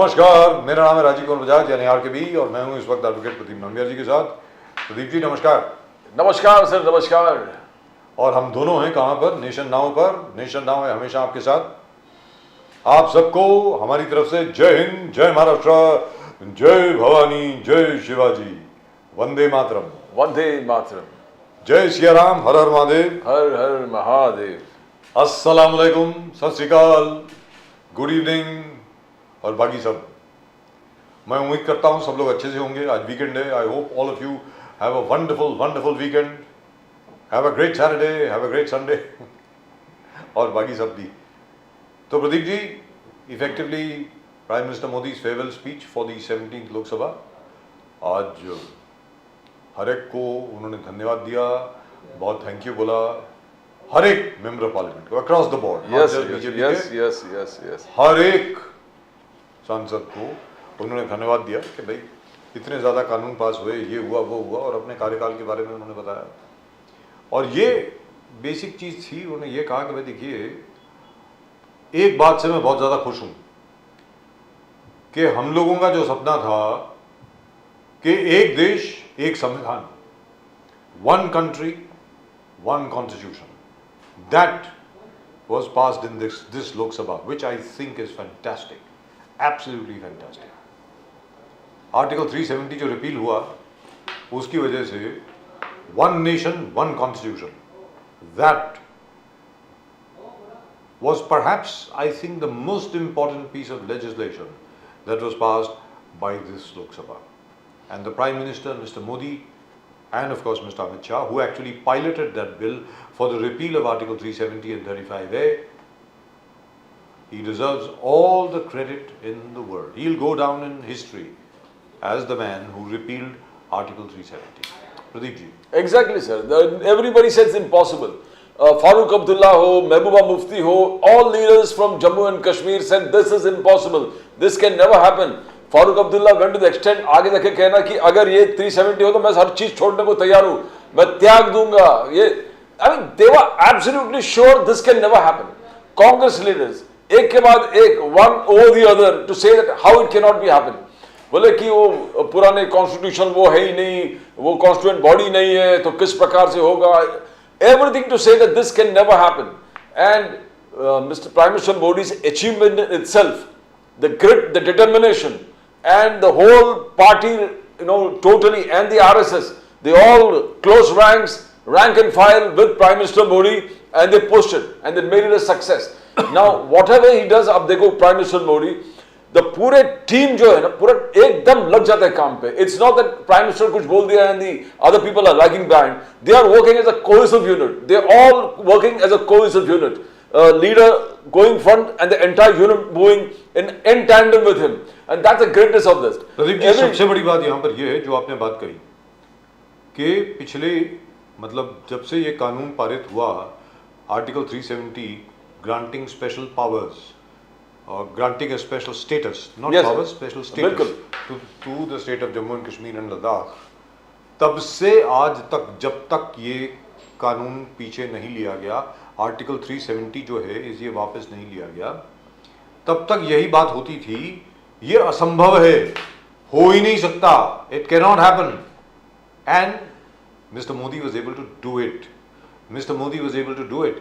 नमस्कार, मेरा नाम है राजीव कुमार बजाज यानी आरकेबी और मैं हूं इस वक्त एडवोकेट प्रदीप नंबियार जी के साथ। प्रदीप जी नमस्कार। नमस्कार सर, नमस्कार। और हम दोनों हैं कहां पर? नेशन नाउ पर। नेशन नाउ है हमेशा आपके साथ। आप सबको हमारी तरफ से जय हिंद, जय महाराष्ट्र, जय भवानी, जय शिवाजी, वंदे मातरम। वंदे मातरम। जय सिया राम, हर हर महादेव। हर हर महादेव। अस्सलाम वालेकुम, सत श्री अकाल, गुड इवनिंग और बाकी सब। मैं उम्मीद करता हूँ सब लोग अच्छे से होंगे। आज वीकेंड है। I hope all of you have a wonderful wonderful weekend, have a great Saturday, have a great Sunday और बाकी सब भी। तो Pradeep ji, effectively prime minister Modi farewell speech for the 17th Lok Sabha, आज हर एक को उन्होंने धन्यवाद दिया, बहुत थैंक यू बोला हर एक मेंबर ऑफ पार्लियामेंट को अक्रॉस द बोर्ड। यस। हर एक सांसद को उन्होंने धन्यवाद दिया कि भाई इतने ज़्यादा कानून पास हुए, ये हुआ वो हुआ, और अपने कार्यकाल के बारे में उन्होंने बताया। और ये बेसिक चीज़ थी, उन्होंने ये कहा कि भाई देखिए, एक बात से मैं बहुत ज़्यादा खुश हूँ कि हम लोगों का जो सपना था कि एक देश एक संविधान, one country one constitution, that was passed in this Lok Sabha, which I think is fantastic, absolutely fantastic. Article 370 जो रिपील हुआ, उसकी वजह से one nation, one constitution, that was perhaps, I think, the most important piece of legislation that was passed by this Lok Sabha. And the Prime Minister, Mr. Modi, and of course Mr. Amit Shah, who actually piloted that bill for the repeal of Article 370 and 35A, he deserves all the credit in the world. He'll go down in history as the man who repealed Article 370. Pradeep ji. Exactly, sir. Everybody says impossible. Farooq Abdullah ho, Mehbooba Mufti ho, all leaders from Jammu and Kashmir said this is impossible. This can never happen. Farooq Abdullah went to the extent, आगे जाके कहना कि अगर ये 370 हो तो मैं हर चीज छोड़ने को तैयार हूं, मैं त्याग दूंगा। ये I mean they were absolutely sure this can never happen. Congress leaders एक के बाद एक, one over the other, to say that how it can not be happen. बोले कि वो पुराने कॉन्स्टिट्यूशन वो है ही नहीं, वो कॉन्स्टिट्यूएंट बॉडी नहीं है, तो किस प्रकार से होगा। Everything to say that this can never happen. And mister prime minister Modi's achievement itself, the grit, the determination, and the whole party, totally, and the RSS, they all close ranks, rank and file with Prime Minister Modi, and they pushed it, and they made it a success. Now, whatever he does, अब देखो Prime Minister Modi, the पूरे team जो है ना, पूरा एकदम लग जाता है काम पे. It's not that Prime Minister कुछ बोल दिया and the other people are lagging behind. They are working as a cohesive unit. They are all working as a cohesive unit. Leader going front and the entire unit moving in tandem with him, and that's the greatness of this. Pradeep ji, सबसे बड़ी बात यहाँ पर ये है जो आपने बात कही कि पिछले मतलब जब से ये कानून पारित हुआ, आर्टिकल 370 ग्रांटिंग स्पेशल पावर्स और granting a special status, not powers, special status to the state of Jammu and Kashmir and Ladakh, तब से आज तक जब तक ये कानून पीछे नहीं लिया गया, आर्टिकल 370 जो है ये वापस नहीं लिया गया, तब तक यही बात होती थी, ये असंभव है, हो ही नहीं सकता, it can not happen. And mister Modi was able to do it. Mister Modi was able to do it.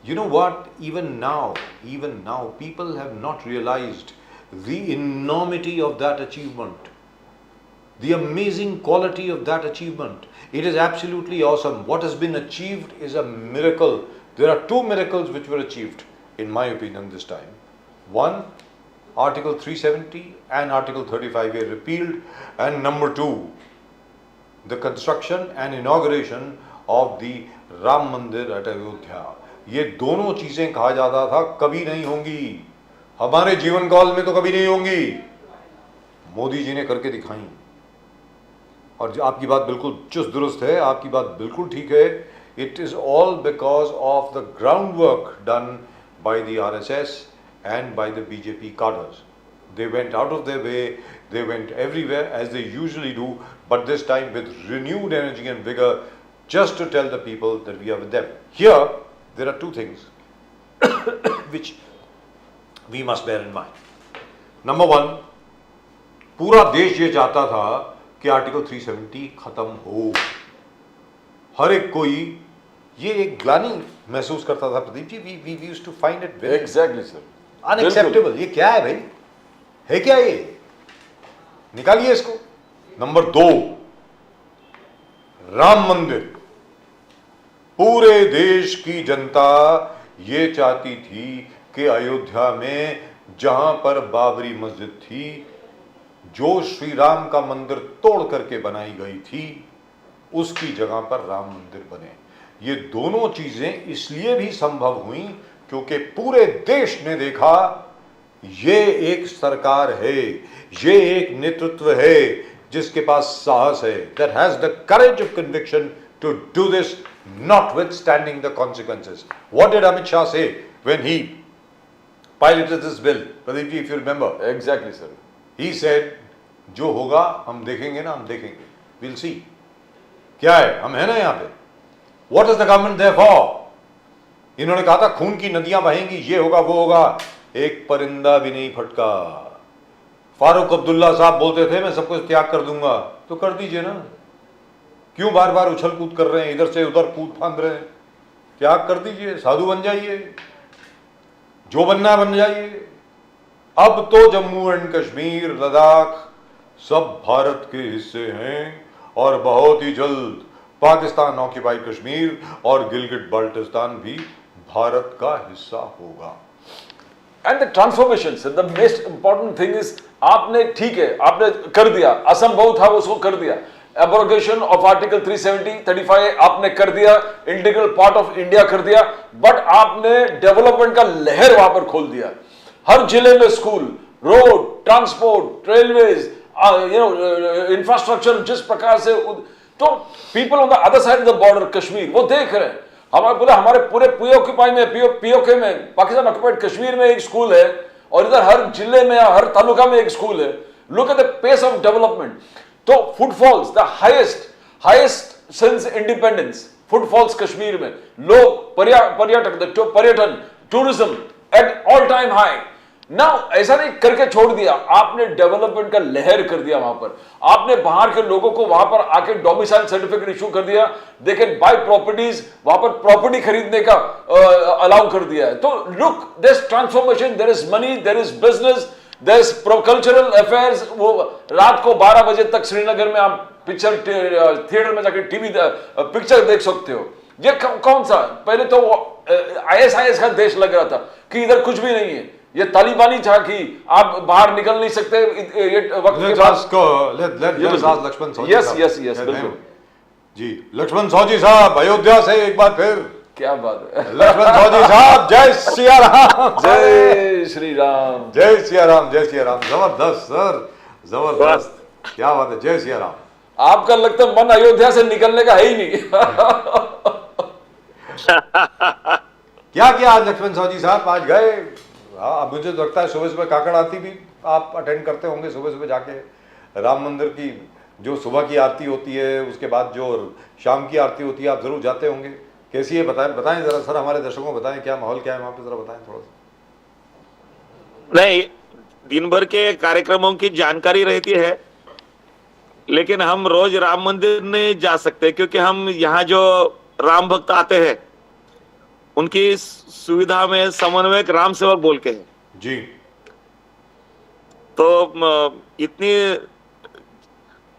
You know what? Even now, people have not realized the enormity of that achievement, the amazing quality of that achievement. It is absolutely awesome. What has been achieved is a miracle. There are two miracles which were achieved, in my opinion, this time. One, Article 370 and Article 35A repealed, and number two, the construction and inauguration of the Ram Mandir at Ayodhya. ये दोनों चीजें कहा जाता था कभी नहीं होंगी, हमारे जीवन काल में तो कभी नहीं होंगी, मोदी जी ने करके दिखाई। और आपकी बात बिल्कुल चुस्त दुरुस्त है, आपकी बात बिल्कुल ठीक है। It is all because of the ground work done by the RSS and by the BJP cadres. They went out of their way, they went everywhere as they usually do, but this time with renewed energy and vigor, just to tell the people that we are with them. Here, there are two things which we must bear in mind. Number one, पूरा देश ये चाहता था कि article 370 खत्म हो। हर एक कोई ये एक ग्लानि महसूस करता था। Pradeep ji, we used to find it very exactly sir, unacceptable. ये क्या है भाई, है क्या ये? निकालिए इसको। नंबर 2, राम मंदिर। पूरे देश की जनता ये चाहती थी कि अयोध्या में जहां पर बाबरी मस्जिद थी, जो श्री राम का मंदिर तोड़ करके बनाई गई थी, उसकी जगह पर राम मंदिर बने। ये दोनों चीजें इसलिए भी संभव हुई क्योंकि पूरे देश ने देखा ये एक सरकार है, ये एक नेतृत्व है जिसके पास साहस है, that has the courage of conviction to do this notwithstanding the consequences. What did Amit Shah say when he piloted this bill? Pradeep ji, if you remember. Exactly sir, He said, जो होगा हम देखेंगे ना, हम देखेंगे, we'll see. क्या है, हम है ना यहाँ पे। What is the government there for? इन्होंने कहा था खून की नदियां बहेंगी, ये होगा वो होगा, एक परिंदा भी नहीं फटका। फारूक अब्दुल्ला साहब बोलते थे मैं सब कुछ त्याग कर दूंगा, तो कर दीजिए ना, क्यों बार बार उछल कूद कर रहे हैं, इधर से उधर कूद फांद रहे हैं? त्याग कर दीजिए, साधु बन जाइए, जो बनना है बन जाइए। अब तो जम्मू एंड कश्मीर, लद्दाख सब भारत के हिस्से हैं और बहुत ही जल्द पाकिस्तान ऑक्यूपाइड कश्मीर और गिलगिट बाल्टिस्तान भी भारत का हिस्सा होगा। And the transformation sir, the most important thing is, आपने ठीक है, आपने कर दिया, असंभव था उसको कर दिया, एब्रोगेशन ऑफ आर्टिकल 370, 35 आपने कर दिया, इंटीग्रल पार्ट ऑफ इंडिया कर दिया, बट आपने डेवलपमेंट का लहर वहां पर खोल दिया। हर जिले में school, road, transport, railways, infrastructure जिस प्रकार से, तो people on the other side of the border Kashmir वो देख रहे हैं। हमारे बोले हमारे पूरे पीओके में, पीओके में, पाकिस्तान ऑक्यूपाइड कश्मीर में एक स्कूल है और इधर हर जिले में, हर तालुका में एक स्कूल है। Look at the pace of development. तो footfalls the highest since independence, footfalls Kashmir में, लोग पर्यटन, tourism at all time high. ना ऐसा नहीं करके छोड़ दिया, आपने डेवलपमेंट का लहर कर दिया वहां पर। आपने बाहर के लोगों को वहां पर आके डोमिसाइल सर्टिफिकेट इशू कर दिया, दे कैन बाय प्रॉपर्टीज, वहां पर प्रॉपर्टी खरीदने का अलाउ कर दिया है। तो look, there is transformation, there is money, there is business, there is cultural affairs. वो रात को 12 बजे तक श्रीनगर में आप पिक्चर थिएटर में जाकर टीवी पिक्चर देख सकते हो। ये कौन सा, पहले तो ISIS का देश लग रहा था कि इधर कुछ भी नहीं है, ये तालिबानी था कि आप बाहर निकल नहीं सकते। ये वक्त के बाद लक्ष्मण सौजी यस बिल्कुल जी, लक्ष्मण सौजी साहब अयोध्या से एक बार फिर। क्या बात है लक्ष्मण सौजी साहब, जय सिया राम, जय श्री राम, जय सिया राम, जय सिया राम। जबरदस्त सर, जबरदस्त, क्या बात है, जय सिया राम। आपका लगता है मन अयोध्या से निकलने का है ही नहीं। क्या किया आज लक्ष्मण सौजी साहब, आज गए? हाँ, मुझे तो लगता है सुबह सुबह काकड़ आरती भी आप अटेंड करते होंगे, सुबह सुबह जाके राम मंदिर की जो सुबह की आरती होती है, उसके बाद जो शाम की आरती होती है, आप जरूर जाते होंगे। कैसी है, बताएं जरा सर, हमारे दर्शकों को बताएं क्या माहौल क्या है वहाँ पे, जरा बताएं थोड़ा सा। नहीं, दिन भर के कार्यक्रमों की जानकारी रहती है, लेकिन हम रोज राम मंदिर नहीं जा सकते क्योंकि हम यहाँ जो राम भक्त आते हैं उनकी सुविधा में समन्वयक राम सेवक बोल के है जी। तो इतनी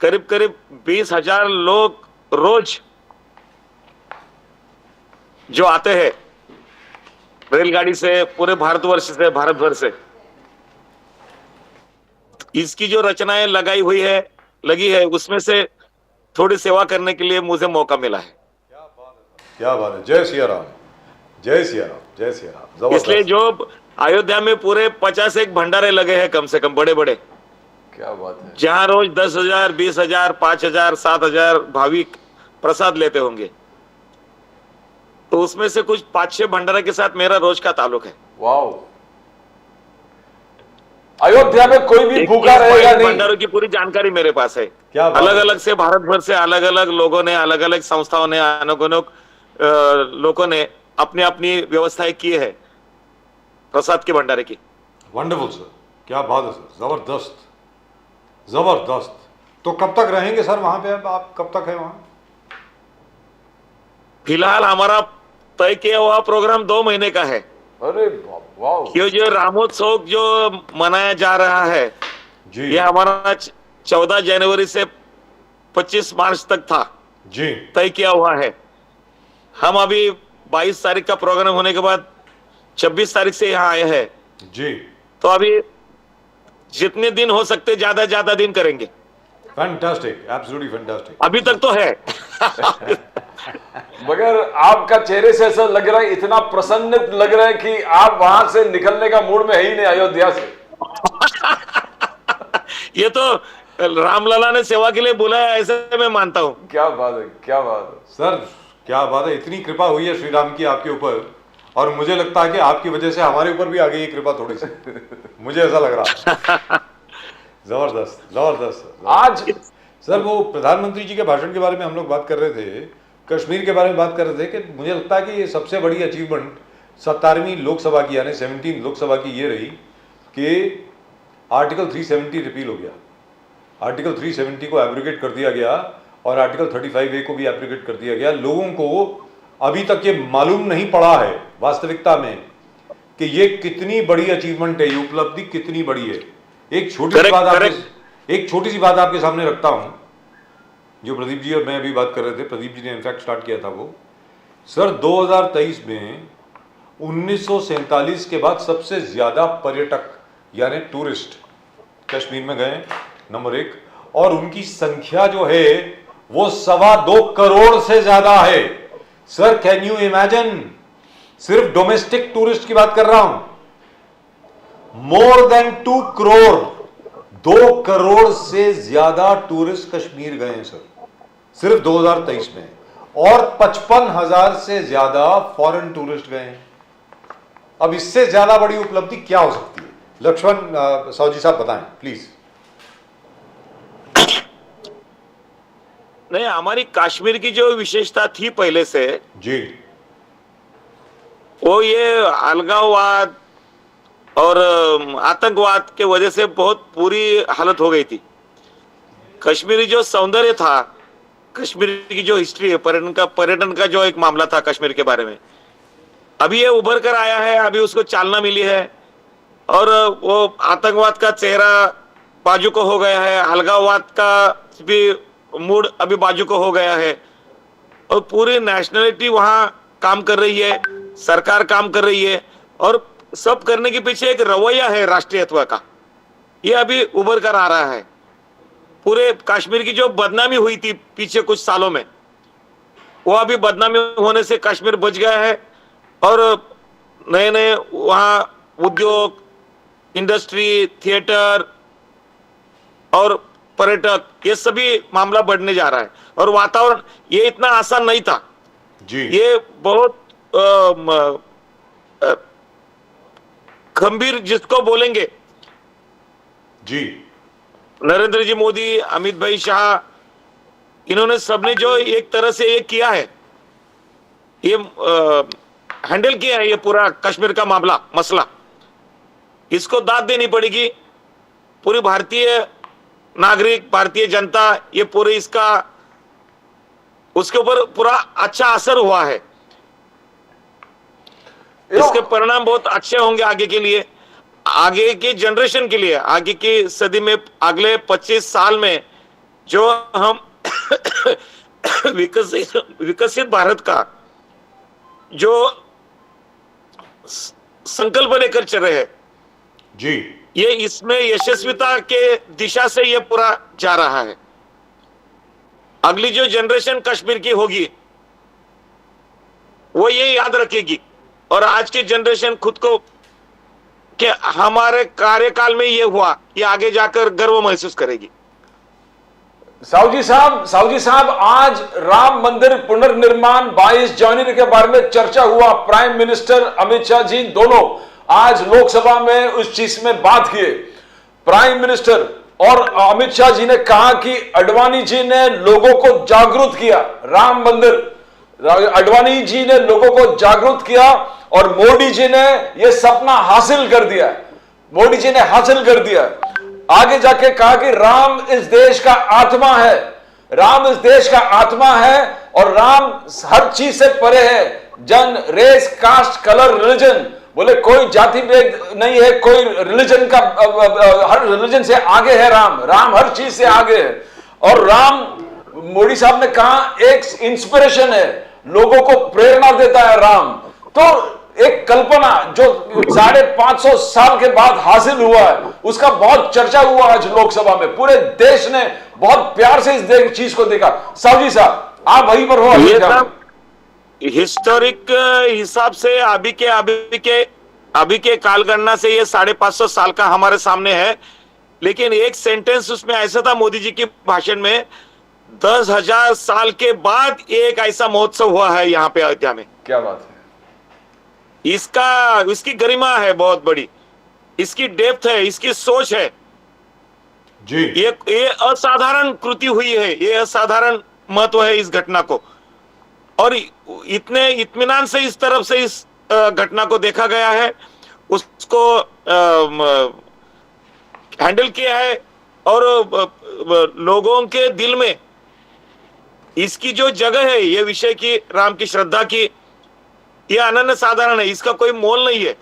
करीब 20,000 लोग रोज जो आते हैं रेलगाड़ी से, पूरे भारतवर्ष से, भारत भर से, इसकी जो रचनाएं लगी है उसमें से थोड़ी सेवा करने के लिए मुझे मौका मिला है। क्या बात है, जय सिया राम, जय सिया राम, जय सिया राम। इसलिए जो अयोध्या में पूरे 51 भंडारे लगे हैं कम से कम, बड़े बड़े, क्या बात है, जहां रोज 10,000, 20,000, 5,000, 7,000 भाविक प्रसाद लेते होंगे, तो उसमें से कुछ 5-6 भंडारे के साथ मेरा रोज का ताल्लुक है। वाओ, अयोध्या में कोई भी भूखा रहेगा नहीं। भंडारों की पूरी जानकारी मेरे पास है। क्या अलग अलग से, भारत भर से अलग अलग लोगों ने, अलग अलग संस्थाओं ने, अनगिनत लोगों ने अपनी अपनी व्यवस्थाएं की है प्रसाद के भंडारे की। वंडरफुल सर, क्या बात है सर, जबरदस्त। जबरदस्त। तो कब तक रहेंगे सर वहां पे? अब आप कब तक है वहां? फिलहाल हमारा तय किया हुआ प्रोग्राम 2 महीने का है। अरे वाह, ये जो रामोत्सव जो मनाया जा रहा है जी ये हमारा 14 जनवरी से 25 मार्च तक था, जी तय किया हुआ है। हम अभी 22 तारीख का प्रोग्राम होने के बाद 26 तारीख से यहाँ आए हैं, जी। तो अभी जितने दिन हो सकते ज्यादा दिन करेंगे। Fantastic, absolutely fantastic. अभी तक तो है। मगर आपका चेहरे से ऐसा लग रहा है, इतना प्रसन्न लग रहा है कि आप वहां से निकलने का मूड में है ही नहीं, अयोध्या से। ये तो रामलला ने सेवा के लिए बुलाया, ऐसे मैं मानता हूँ। क्या बात है, क्या बात है। सर क्या बात है, इतनी कृपा हुई है श्री राम की आपके ऊपर, और मुझे लगता है कि आपकी वजह से हमारे ऊपर भी आ गई ये कृपा थोड़ी सी। मुझे ऐसा लग रहा। जबरदस्त जबरदस्त। आज सर वो प्रधानमंत्री जी के भाषण के बारे में हम लोग बात कर रहे थे, कश्मीर के बारे में बात कर रहे थे, कि मुझे लगता है कि ये सबसे बड़ी अचीवमेंट 17वीं लोकसभा की यानी 17 लोकसभा की ये रही कि आर्टिकल 370 रिपील हो गया। आर्टिकल 370 को एब्रोगेट कर दिया गया और आर्टिकल 35A को भी एब्रोगेट कर दिया गया। लोगों को अभी तक ये मालूम नहीं पड़ा है वास्तविकता में कि ये कितनी बड़ी अचीवमेंट है, ये उपलब्धि कितनी बड़ी है। एक छोटी सी बात आपके सामने रखता हूं, जो प्रदीप जी और मैं अभी बात कर रहे थे, प्रदीप जी ने इनफैक्ट स्टार्ट किया था वो। सर 2023 में 1947 के बाद सबसे ज्यादा पर्यटक यानी टूरिस्ट कश्मीर में गए, नंबर 1, और उनकी संख्या जो है वो 2.25 करोड़ से ज्यादा है। सर कैन यू इमेजिन, सिर्फ डोमेस्टिक टूरिस्ट की बात कर रहा हूं, मोर देन 2 करोड़, 2 करोड़ से ज्यादा टूरिस्ट कश्मीर गए हैं सर सिर्फ 2023 में, और 55,000 से ज्यादा फॉरेन टूरिस्ट गए हैं। अब इससे ज्यादा बड़ी उपलब्धि क्या हो सकती है? लक्ष्मण साहू जी साहब बताएं प्लीज। नहीं, हमारी कश्मीर की जो विशेषता थी पहले से जी, वो ये अलगाववाद और आतंकवाद के वजह से बहुत बुरी हालत हो गई थी। कश्मीरी जो सौंदर्य था, कश्मीर की जो हिस्ट्री है, पर्यटन का जो एक मामला था कश्मीर के बारे में, अभी ये उभर कर आया है, अभी उसको चालना मिली है, और वो आतंकवाद का चेहरा बाजू को हो गया है, अलगाववाद का भी मूड अभी बाजू को हो गया है, और पूरी नेशनलिटी वहां काम कर रही है, सरकार काम कर रही है, और सब करने के पीछे एक रवैया है राष्ट्रीयत्व का, ये अभी उभर कर आ रहा है। पूरे कश्मीर की जो बदनामी हुई थी पीछे कुछ सालों में, वो अभी बदनामी होने से कश्मीर बच गया है, और नए नए वहां उद्योग, इंडस्ट्री, थिएटर और पर्यटक, ये सभी मामला बढ़ने जा रहा है। और वातावरण ये इतना आसान नहीं था जी, ये बहुत गंभीर जिसको बोलेंगे, जी, नरेंद्र जी मोदी, अमित भाई शाह, इन्होंने सबने जो एक तरह से ये किया है, ये हैंडल किया है ये पूरा कश्मीर का मसला, इसको दाद देनी पड़ेगी। पूरी भारतीय नागरिक, भारतीय जनता, ये पूरे इसका उसके ऊपर पूरा अच्छा असर हुआ है। इसके परिणाम बहुत अच्छे होंगे आगे के लिए, आगे की जनरेशन के लिए, आगे की सदी में, अगले 25 साल में जो हम विकसित भारत का जो संकल्प लेकर चल रहे हैं जी, ये इसमें यशस्विता के दिशा से ये पूरा जा रहा है। अगली जो जनरेशन कश्मीर की होगी वो ये याद रखेगी, और आज की जनरेशन खुद को कि हमारे कार्यकाल में ये हुआ, ये आगे जाकर गर्व महसूस करेगी। साहू जी साहब, आज राम मंदिर पुनर्निर्माण 22 जनवरी के बारे में चर्चा हुआ। प्राइम मिनिस्टर अमित शाह जी दोनों आज लोकसभा में उस चीज में बात किए। प्राइम मिनिस्टर और अमित शाह जी ने कहा कि अडवाणी जी ने लोगों को जागरूक किया, राम मंदिर, अडवाणी जी ने लोगों को जागरूक किया, और मोदी जी ने यह सपना हासिल कर दिया, मोदी जी ने हासिल कर दिया। आगे जाके कहा कि राम इस देश का आत्मा है, राम इस देश का आत्मा है और राम हर चीज से परे है। जन, रेस, कास्ट, कलर, रिलीजन, बोले कोई जाति भेद नहीं है, कोई रिलीजन का, हर रिलीजन से आगे है राम, राम हर चीज से आगे है। और राम, मोदी साहब ने कहा, एक इंस्पिरेशन है, लोगों को प्रेरणा देता है राम। तो एक कल्पना जो 550 साल के बाद हासिल हुआ है, उसका बहुत चर्चा हुआ आज लोकसभा में, पूरे देश ने बहुत प्यार से इस चीज को देखा। साहू जी साहब, आप वहीं पर हो। हिस्टोरिक हिसाब से अभी के कालगणना से ये 550 साल का हमारे सामने है। लेकिन एक सेंटेंस उसमें ऐसा था मोदी जी के भाषण में, 10,000 साल के बाद एक ऐसा महोत्सव हुआ है यहाँ पे अयोध्या में। क्या बात है। इसकी गरिमा है बहुत बड़ी, इसकी डेप्थ है, इसकी सोच है जी। ये असाधारण कृति हुई है, ये असाधारण महत्व है इस घटना को। और इतने इत्मीनान से इस तरफ से इस घटना को देखा गया है, उसको हैंडल किया है। और लोगों के दिल में इसकी जो जगह है, ये विषय की, राम की श्रद्धा की, ये अनन्य साधारण है, इसका कोई मोल नहीं है।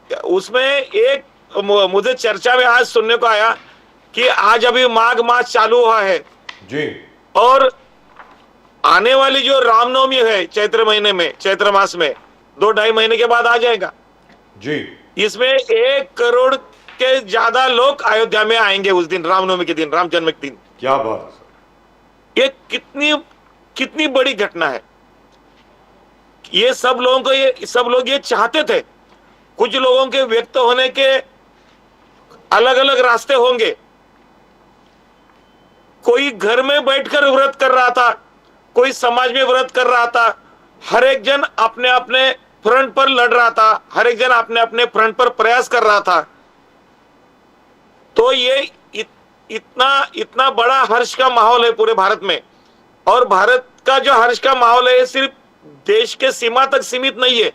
उसमें एक मुझे चर्चा में आज सुनने को आया कि आज अभी माघ मास चालू हुआ है जी, और आने वाली जो रामनवमी है चैत्र महीने में, चैत्र मास में 2-2.5 महीने के बाद आ जाएगा जी। इसमें 1 करोड़ के ज्यादा लोग अयोध्या में आएंगे उस दिन, रामनवमी के दिन, राम जन्म के दिन। क्या बात है सर। ये कितनी बड़ी घटना है। ये सब लोग ये चाहते थे। कुछ लोगों के व्यक्त होने के अलग अलग रास्ते होंगे। कोई घर में बैठकर व्रत कर रहा था, कोई समाज में व्रत कर रहा था, हर एक जन अपने अपने फ्रंट पर लड़ रहा था, हर एक जन अपने अपने फ्रंट पर प्रयास कर रहा था। तो ये इतना बड़ा हर्ष का माहौल है पूरे भारत में। और भारत का जो हर्ष का माहौल है, सिर्फ देश के सीमा तक सीमित नहीं है,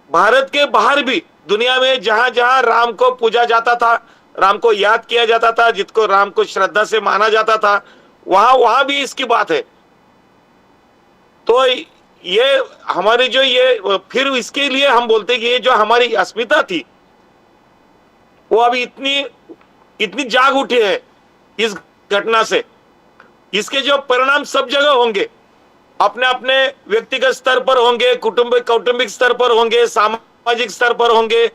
भारत के बाहर भी दुनिया में जहां जहां राम को पूजा जाता था, राम को याद किया जाता था, जिसको राम को श्रद्धा से माना जाता था, वहां भी इसकी बात है। तो ये हमारी जो ये, फिर इसके लिए हम बोलते हैं कि ये जो हमारी अस्मिता थी वो अभी इतनी जाग उठी है इस घटना से। इसके जो परिणाम सब जगह होंगे, अपने अपने व्यक्तिगत स्तर पर होंगे, कौटुंबिक स्तर पर होंगे, सामाजिक स्तर पर होंगे,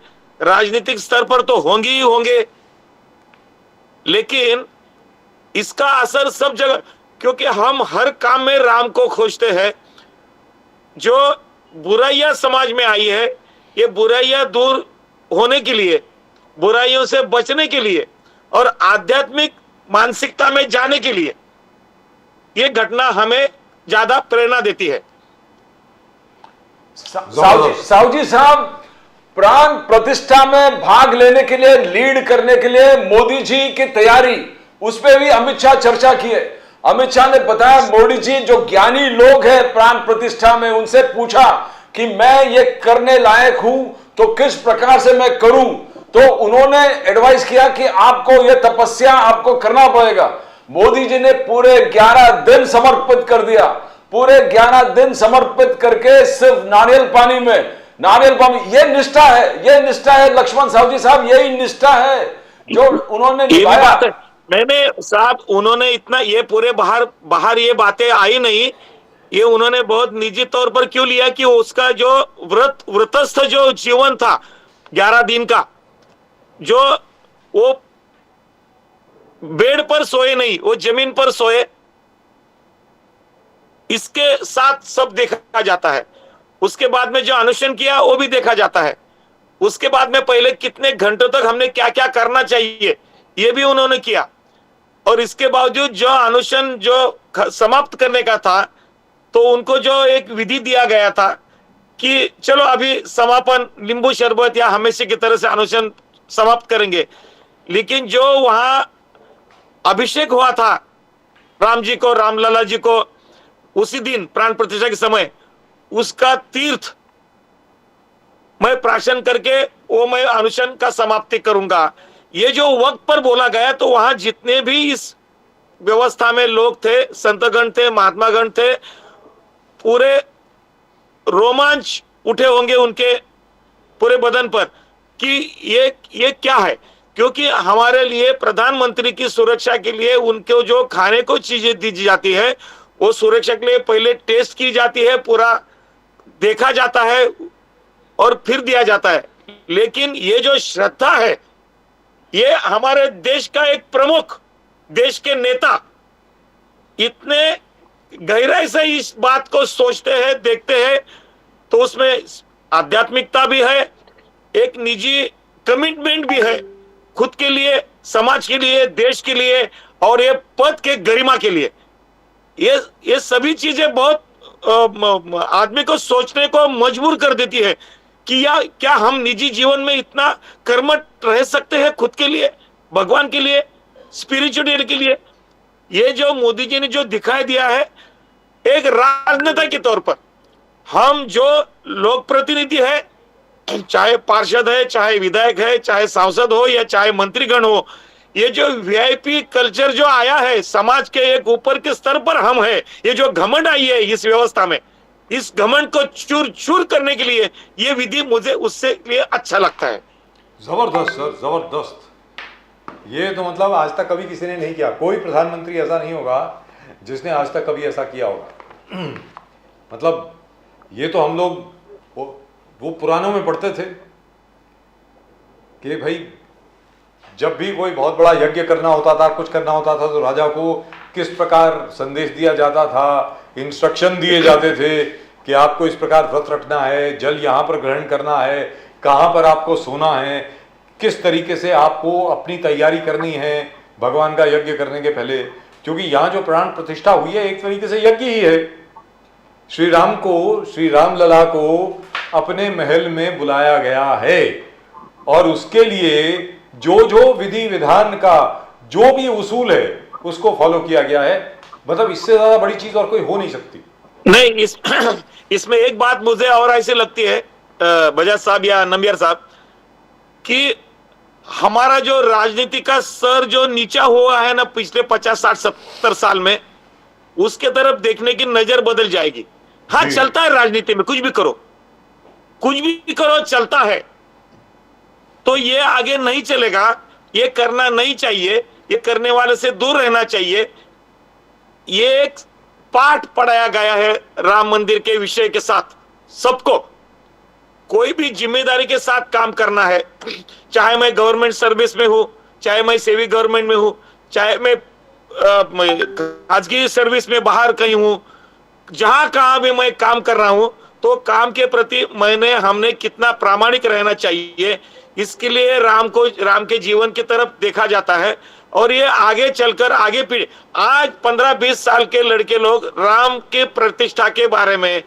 राजनीतिक स्तर पर तो होंगे ही होंगे। लेकिन इसका असर सब जगह, क्योंकि हम हर काम में राम को खोजते हैं। जो बुराइयां समाज में आई है, ये बुराइयां दूर होने के लिए, बुराइयों से बचने के लिए और आध्यात्मिक मानसिकता में जाने के लिए ये घटना हमें ज्यादा प्रेरणा देती है। साहू जी साहब, प्राण प्रतिष्ठा में भाग लेने के लिए, लीड करने के लिए मोदी जी की तैयारी, उस पर भी अमित शाह चर्चा किए। अमित शाह ने बताया, मोदी जी जो ज्ञानी लोग हैं प्राण प्रतिष्ठा में, उनसे पूछा कि मैं ये करने लायक हूं तो किस प्रकार से मैं करूं। तो उन्होंने एडवाइस किया कि आपको ये तपस्या आपको करना पड़ेगा। मोदी जी ने पूरे 11 दिन समर्पित कर दिया, पूरे 11 दिन समर्पित करके सिर्फ नारियल पानी में, ये निष्ठा है, ये निष्ठा है लक्ष्मण साहू जी साहब, यही निष्ठा है जो उन्होंने निभाया। मैंने साहब, उन्होंने इतना, ये पूरे बाहर ये बातें आई नहीं, ये उन्होंने बहुत निजी तौर पर क्यों लिया कि उसका जो व्रतस्थ जो जीवन था 11 दिन का, जो वो बेड पर सोए नहीं, वो जमीन पर सोए, इसके साथ सब देखा जाता है। उसके बाद में जो अनुष्ठान किया वो भी देखा जाता है। उसके बाद में पहले कितने घंटों तक हमने क्या क्या करना चाहिए ये भी उन्होंने किया। और इसके बावजूद जो अनुष्ठान जो समाप्त करने का था, तो उनको जो एक विधि दिया गया था कि चलो अभी समापन, नींबू शरबत या हमेशा की तरह से अनुष्ठान समाप्त करेंगे। लेकिन जो वहां अभिषेक हुआ था राम जी को, रामलला जी को, उसी दिन प्राण प्रतिष्ठा के समय, उसका तीर्थ मैं प्राशन करके वो मैं अनुष्ठान का समाप्ति करूंगा। ये जो वक्त पर बोला गया, तो वहां जितने भी इस व्यवस्था में लोग थे, संतगण थे, महात्मागण थे, पूरे रोमांच उठे होंगे उनके पूरे बदन पर कि ये क्या है। क्योंकि हमारे लिए प्रधानमंत्री की सुरक्षा के लिए उनको जो खाने को चीजें दी जाती है, वो सुरक्षा के लिए पहले टेस्ट की जाती है, पूरा देखा जाता है और फिर दिया जाता है। लेकिन ये जो श्रद्धा है, ये हमारे देश का एक प्रमुख, देश के नेता इतने गहराई से इस बात को सोचते हैं, देखते हैं, तो उसमें आध्यात्मिकता भी है, एक निजी कमिटमेंट भी है, खुद के लिए, समाज के लिए, देश के लिए, और ये पद के गरिमा के लिए। ये सभी चीजें बहुत आदमी को सोचने को मजबूर कर देती है कि या क्या हम निजी जीवन में इतना कर्मठ रह सकते हैं खुद के लिए, भगवान के लिए, स्पिरिचुअलिटी के लिए। ये जो मोदी जी ने जो दिखाई दिया है एक राजनेता के तौर पर, हम जो लोक प्रतिनिधि है, चाहे पार्षद है, चाहे विधायक है, चाहे सांसद हो या चाहे मंत्रीगण हो, ये जो वीआईपी कल्चर जो आया है समाज के एक ऊपर के स्तर पर हम है, ये जो घमंड आई है इस व्यवस्था में, इस घमंड को चूर चूर करने के लिए ये विधि मुझे उससे लिए अच्छा लगता है। जबरदस्त सर, जबरदस्त। ये तो मतलब आज तक कभी किसी ने नहीं किया, कोई प्रधानमंत्री ऐसा नहीं होगा जिसने आज तक कभी ऐसा किया होगा। मतलब ये तो हम लोग वो पुराणों में पढ़ते थे कि भाई जब भी कोई बहुत बड़ा यज्ञ करना होता था, कुछ करना होता था, तो राजा को किस प्रकार संदेश दिया जाता था, इंस्ट्रक्शन दिए जाते थे कि आपको इस प्रकार व्रत रखना है, जल यहाँ पर ग्रहण करना है, कहाँ पर आपको सोना है, किस तरीके से आपको अपनी तैयारी करनी है भगवान का यज्ञ करने के पहले। क्योंकि यहाँ जो प्राण प्रतिष्ठा हुई है एक तरीके से यज्ञ ही है। श्री राम को, श्री राम लला को अपने महल में बुलाया गया है और उसके लिए जो जो विधि विधान का जो भी उसूल है उसको फॉलो किया गया है। मतलब इससे ज्यादा बड़ी चीज और कोई हो नहीं सकती। नहीं, इसमें एक बात मुझे और ऐसी लगती है बजाज साहब या नंबियार साहब, कि हमारा जो राजनीति का स्तर जो नीचा हुआ है ना पिछले 50, 60, 70 साल में, उसके तरफ देखने की नजर बदल जाएगी। हाँ, चलता है राजनीति में, कुछ भी करो, कुछ भी करो, चलता है। तो ये आगे नहीं चलेगा, ये करना नहीं चाहिए, ये करने वाले से दूर रहना चाहिए। ये एक पाठ पढ़ाया गया है राम मंदिर के विषय के साथ सबको। कोई भी जिम्मेदारी के साथ काम करना है, चाहे मैं गवर्नमेंट सर्विस में हूं, चाहे मैं सेवी गवर्नमेंट में हूं, चाहे मैं खासगी सर्विस में बाहर कहीं हूं, जहां कहां भी मैं काम कर रहा हूं, तो काम के प्रति हमने कितना प्रामाणिक रहना चाहिए, इसके लिए राम के जीवन की तरफ देखा जाता है। और ये आगे चलकर आगे पीढ़ी, आज 15-20 साल के लड़के लोग राम के प्रतिष्ठा के बारे में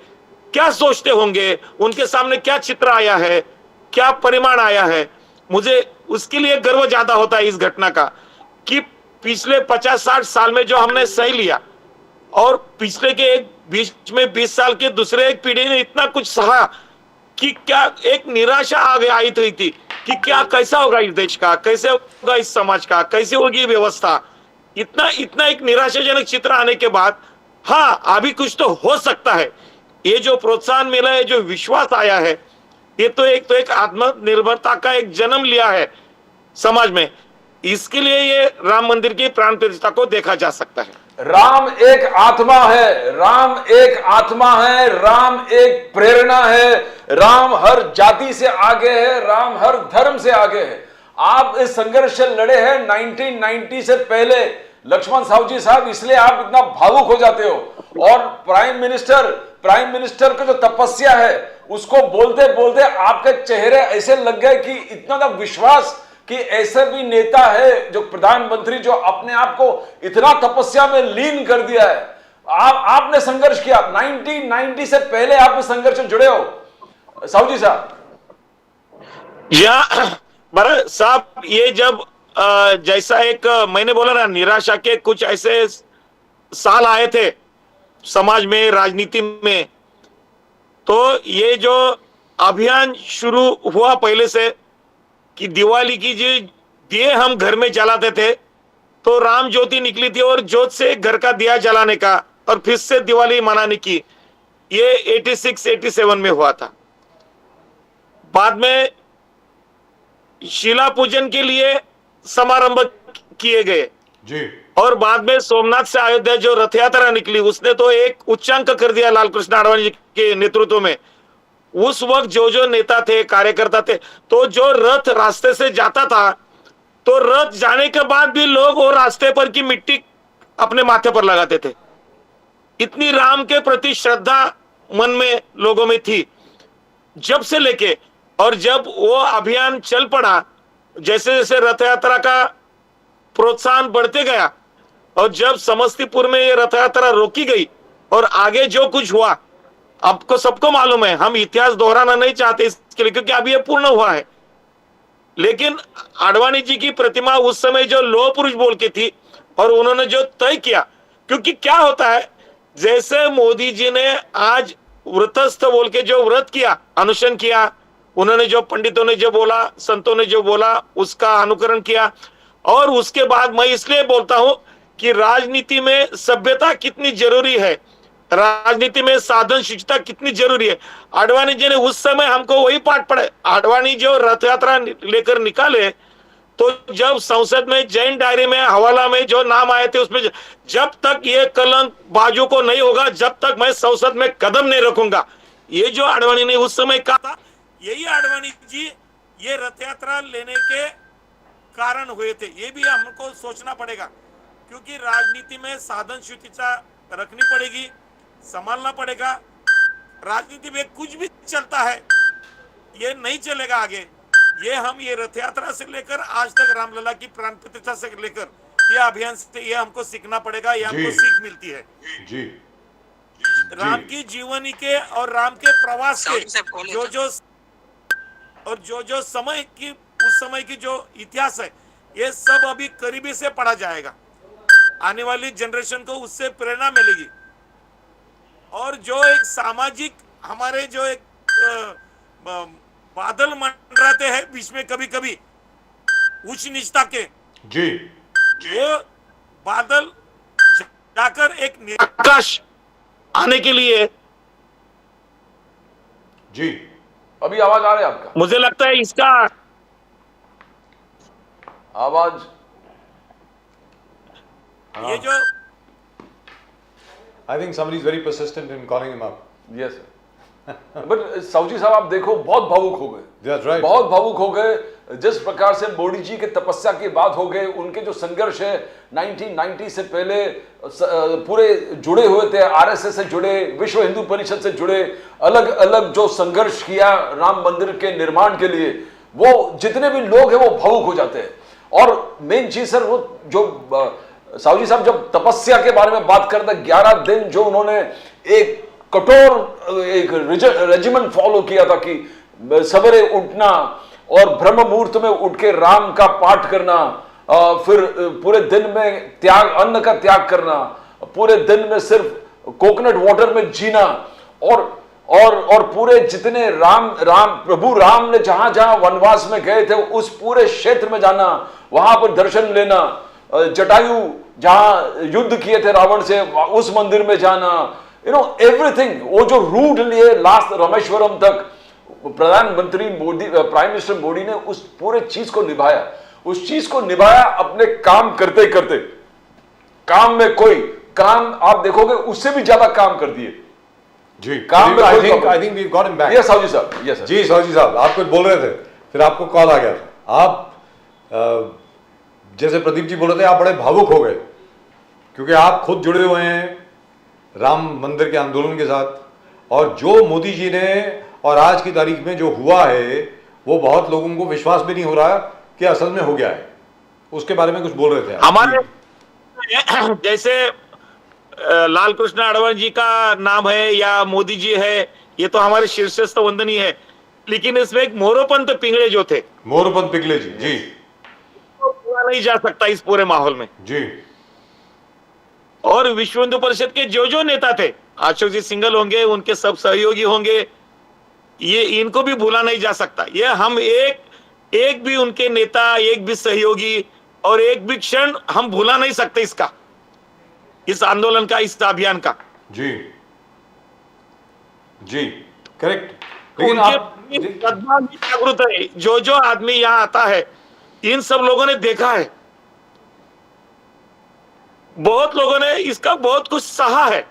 क्या सोचते होंगे, उनके सामने क्या चित्र आया है, क्या परिमाण आया है। मुझे उसके लिए गर्व ज्यादा होता है इस घटना का कि पिछले 50-60 साल में जो हमने सह लिया, और पिछले के एक बीच में 20 साल के दूसरे एक पीढ़ी ने इतना कुछ सहा कि क्या एक निराशा आई थी कि क्या कैसा होगा इस देश का, कैसे होगा इस समाज का, कैसे होगी व्यवस्था। इतना एक निराशाजनक चित्र आने के बाद, हाँ अभी कुछ तो हो सकता है। ये जो प्रोत्साहन मिला है, जो विश्वास आया है, ये तो एक आत्मनिर्भरता का एक जन्म लिया है समाज में। इसके लिए ये राम मंदिर की प्राण प्रतिष्ठा को देखा जा सकता है। राम एक आत्मा है, राम एक आत्मा है, राम एक प्रेरणा है, राम हर जाति से आगे है, राम हर धर्म से आगे है। आप इस संघर्ष से लड़े हैं 1990 से पहले लक्ष्मण साहू जी साहब, इसलिए आप इतना भावुक हो जाते हो। और प्राइम मिनिस्टर का जो तपस्या है उसको बोलते बोलते आपके चेहरे ऐसे लग गए कि इतना विश्वास कि ऐसे भी नेता है जो प्रधानमंत्री, जो अपने आप को इतना तपस्या में लीन कर दिया है। आपने संघर्ष किया 1990 से पहले, आप इस संघर्ष से जुड़े हो साहू जी साहब। साहब, ये जब जैसा एक मैंने बोला ना, निराशा के कुछ ऐसे साल आए थे समाज में, राजनीति में, तो ये जो अभियान शुरू हुआ पहले से कि दिवाली की दिए हम घर में जलाते थे तो राम ज्योति निकली थी और ज्योत से घर का दिया जलाने का और फिर से दिवाली मनाने की ये 86-87 में हुआ था। बाद में शिला पूजन के लिए समारंभ किए गए जी और बाद में सोमनाथ से अयोध्या जो रथ यात्रा निकली उसने तो एक उच्चांक कर दिया लाल कृष्ण आडवाणी जी के नेतृत्व में। उस वक्त जो जो नेता थे कार्यकर्ता थे तो जो रथ रास्ते से जाता था तो रथ जाने के बाद भी लोग वो रास्ते पर की मिट्टी अपने माथे पर लगाते थे। इतनी राम के प्रति श्रद्धा मन में लोगों में थी जब से लेके, और जब वो अभियान चल पड़ा जैसे जैसे रथ यात्रा का प्रोत्साहन बढ़ते गया और जब समस्तीपुर में ये रथ यात्रा रोकी गई और आगे जो कुछ हुआ आपको सबको मालूम है। हम इतिहास दोहराना नहीं चाहते इसके लिए क्योंकि अभी ये पूर्ण हुआ है, लेकिन आडवाणी जी की प्रतिमा उस समय जो लोह पुरुष बोल के थी और उन्होंने जो तय किया, क्योंकि क्या होता है जैसे मोदी जी ने आज व्रतस्थ बोल के जो व्रत किया, अनुष्ठान किया, उन्होंने जो पंडितों ने जो बोला, संतों ने जो बोला उसका अनुकरण किया। और उसके बाद मैं इसलिए बोलता हूं कि राजनीति में सभ्यता कितनी जरूरी है, राजनीति में साधन शिष्टता कितनी जरूरी है। आडवाणी जी ने उस समय हमको वही पाठ पढ़े। आडवाणी जो रथ यात्रा लेकर निकाले तो जब संसद में जैन डायरी में हवाला में जो नाम आए थे उसमें जब तक ये कलंक बाजू को नहीं होगा जब तक मैं संसद में कदम नहीं रखूंगा, ये जो आडवाणी ने उस समय कहा था, यही आडवाणी जी ये रथ यात्रा लेने के कारण हुए थे। ये भी हमको सोचना पड़ेगा क्योंकि राजनीति में साधन शिष्टता रखनी पड़ेगी, संभालना पड़ेगा। राजनीति में कुछ भी चलता है, ये नहीं चलेगा आगे। ये रथ यात्रा से लेकर आज तक रामलला की प्राण प्रतिष्ठा से लेकर ये अभियान से ये हमको सीखना पड़ेगा, ये हमको सीख मिलती है जी राम की जीवनी के और राम के प्रवास के जो जो समय की उस समय की जो इतिहास है ये सब अभी करीबी से पढ़ा जाएगा। आने वाली जनरेशन को उससे प्रेरणा मिलेगी। और जो एक सामाजिक हमारे जो एक बादल मंडराते हैं बीच में कभी कभी उच्च नीचता के, जी वो बादल जाकर एक आकाश आने के लिए। जी अभी आवाज आ रहा है आपका? मुझे लगता है इसका आवाज ये जो I think somebody is very persistent in calling him up. Yes but Sahu साहब आप देखो बहुत भावुक हो गए। That's right. बहुत भावुक हो गए जिस प्रकार से मोदी जी के तपस्या की बात हो गई, उनके जो संघर्ष है 1990 से पहले पूरे जुड़े हुए थे, आरएसएस से जुड़े, विश्व हिंदू परिषद से जुड़े, अलग अलग जो संघर्ष किया राम मंदिर के निर्माण के लिए, वो जितने भी लोग हैं वो भावुक हो जाते हैं। और मेन चीज सर वो जो साहू जी साहब जब तपस्या के बारे में बात करते 11 दिन जो उन्होंने एक कठोर एक रेजिमेंट फॉलो किया था कि सवेरे उठना और ब्रह्म मुहूर्त में उठ के राम का पाठ करना, फिर पूरे दिन में त्याग, अन्न का त्याग करना, पूरे दिन में सिर्फ कोकोनट वाटर में जीना और पूरे जितने प्रभु राम ने जहां जहां वनवास में गए थे उस पूरे क्षेत्र में जाना, वहां पर दर्शन लेना, जटायु जहां युद्ध किए थे रावण से उस मंदिर में जाना, एवरीथिंग। वो जो रूट लिए लास्ट रामेश्वरम तक, प्रधानमंत्री मोदी, प्राइम मिनिस्टर मोदी ने उस पूरे चीज को निभाया, उस चीज को निभाया अपने काम करते करते। काम में कोई काम आप देखोगे उससे भी ज्यादा काम कर दिए जी। काम में I think we've got him back. Yes Sahu ji sahab, yes जी साहू जी साहब, आप कुछ बोल रहे थे, फिर आपको कॉल आ गया था। आप जैसे प्रदीप जी बोल रहे थे, आप बड़े भावुक हो गए क्योंकि आप खुद जुड़े हुए हैं राम मंदिर के आंदोलन के साथ, और जो मोदी जी ने और आज की तारीख में जो हुआ है वो बहुत लोगों को विश्वास भी नहीं हो रहा कि असल में हो गया है। उसके बारे में कुछ बोल रहे थे हमारे जैसे लाल कृष्ण आडवाणी जी का नाम है या मोदी जी है, ये तो हमारे शीर्षस्थ वंदनीय है, लेकिन इसमें एक मोरोपंत पिंगले जो थे, मोरोपंत पिंगले जी, जी तो पूरा नहीं जा सकता इस पूरे माहौल में जी। और विश्व हिंदू परिषद के जो जो नेता थे, अशोक जी सिंघल होंगे, उनके सब सहयोगी होंगे, ये इनको भी भूला नहीं जा सकता। ये हम एक एक भी उनके नेता, एक भी सहयोगी और एक भी क्षण हम भुला नहीं सकते इसका, इस आंदोलन का, इस अभियान का। जी जी, करेक्ट। लेकिन आप उनके सद्भाव भी जागृत है। जो जो आदमी यहाँ आता है, इन सब लोगों ने देखा है, बहुत लोगों ने इसका बहुत कुछ सहा है।